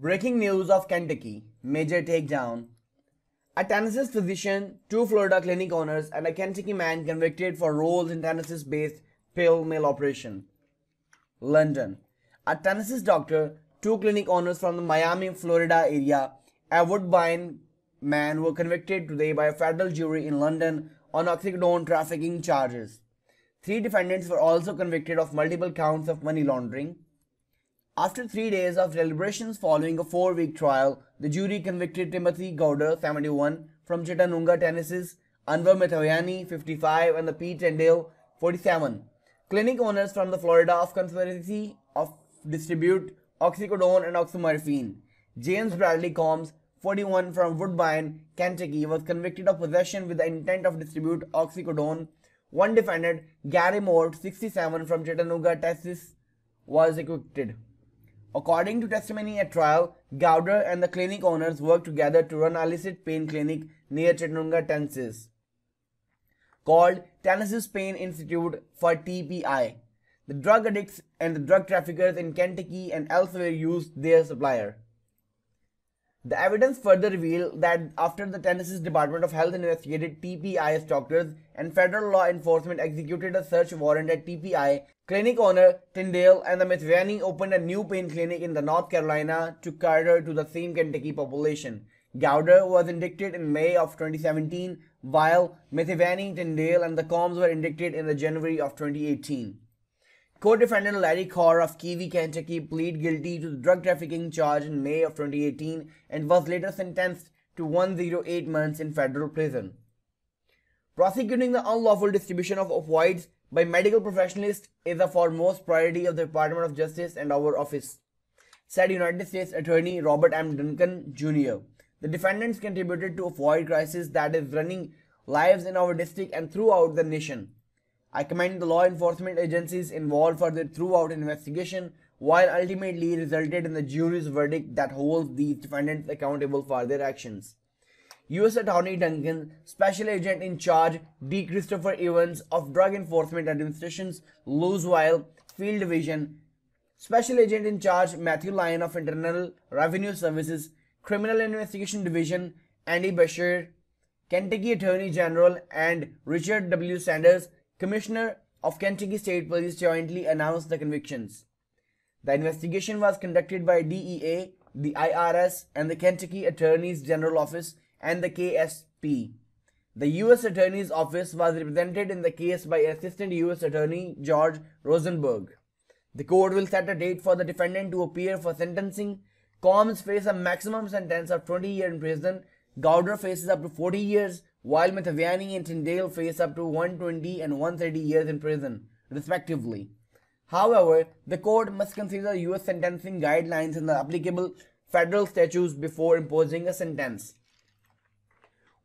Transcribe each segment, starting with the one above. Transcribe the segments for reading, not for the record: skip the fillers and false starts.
Breaking news of Kentucky, major takedown. A Tennessee physician, 2 Florida clinic owners, and a Kentucky man convicted for roles in Tennessee-based pill mill operation. London. A Tennessee doctor, 2 clinic owners from the Miami, Florida area, a Woodbine man were convicted today by a federal jury in London on Oxycodone-Trafficking charges. 3 defendants were also convicted of multiple counts of money laundering. After 3 days of deliberations following a 4-week trial, the jury convicted Timothy Gowder, 71, from Chattanooga, Tennessee, Anwar Mithavayani, 55, and the P. Tyndale, 47, clinic owners from the Florida of conspiracy of distribute oxycodone and oxymorphone. James Bradley Combs, 41, from Woodbine, Kentucky, was convicted of possession with the intent of distribute oxycodone. One defendant, Gary Moore, 67, from Chattanooga, Texas, was acquitted. According to testimony at trial, Gowder and the clinic owners worked together to run an illicit pain clinic near Chattanooga, Tennessee, called Tennessee Pain Institute for TPI. The drug addicts and the drug traffickers in Kentucky and elsewhere used their supplier. The evidence further revealed that after the Tennessee Department of Health investigated TPI's doctors and federal law enforcement executed a search warrant at TPI, clinic owner Tyndale and the Mithavayani opened a new pain clinic in the North Carolina to cater to the same Kentucky population. Gowder was indicted in May of 2017, while Mithavayani, Tyndale, and the Combs were indicted in the January of 2018. Co-defendant Larry Carr of Keavy, Kentucky pleaded guilty to the drug trafficking charge in May of 2018 and was later sentenced to 108 months in federal prison. Prosecuting the unlawful distribution of opioids by medical professionals is a foremost priority of the Department of Justice and our office, said United States Attorney Robert M. Duncan, Jr. The defendants contributed to a opioid crisis that is running lives in our district and throughout the nation. I commend the law enforcement agencies involved for their throughout investigation, while ultimately resulted in the jury's verdict that holds these defendants accountable for their actions. U.S. Attorney Duncan, Special Agent in Charge D. Christopher Evans of Drug Enforcement Administration's Louisville Field Division, Special Agent in Charge Matthew Lyon of Internal Revenue Services, Criminal Investigation Division Andy Beshear, Kentucky Attorney General, and Richard W. Sanders, Commissioner of Kentucky State Police, jointly announced the convictions. The investigation was conducted by DEA, the IRS, and the Kentucky Attorney's General Office and the KSP. The U.S. Attorney's Office was represented in the case by Assistant U.S. Attorney George Rosenberg. The court will set a date for the defendant to appear for sentencing. Combs faces a maximum sentence of 20 years in prison. Gowder faces up to 40 years, while Mithavayani and Tyndale face up to 120 and 130 years in prison, respectively. However, the court must consider U.S. sentencing guidelines and the applicable federal statutes before imposing a sentence.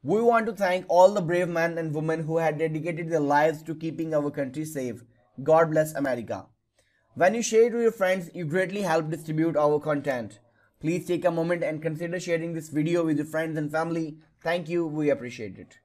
We want to thank all the brave men and women who had dedicated their lives to keeping our country safe. God bless America. When you share to your friends, you greatly help distribute our content. Please take a moment and consider sharing this video with your friends and family. Thank you. We appreciate it.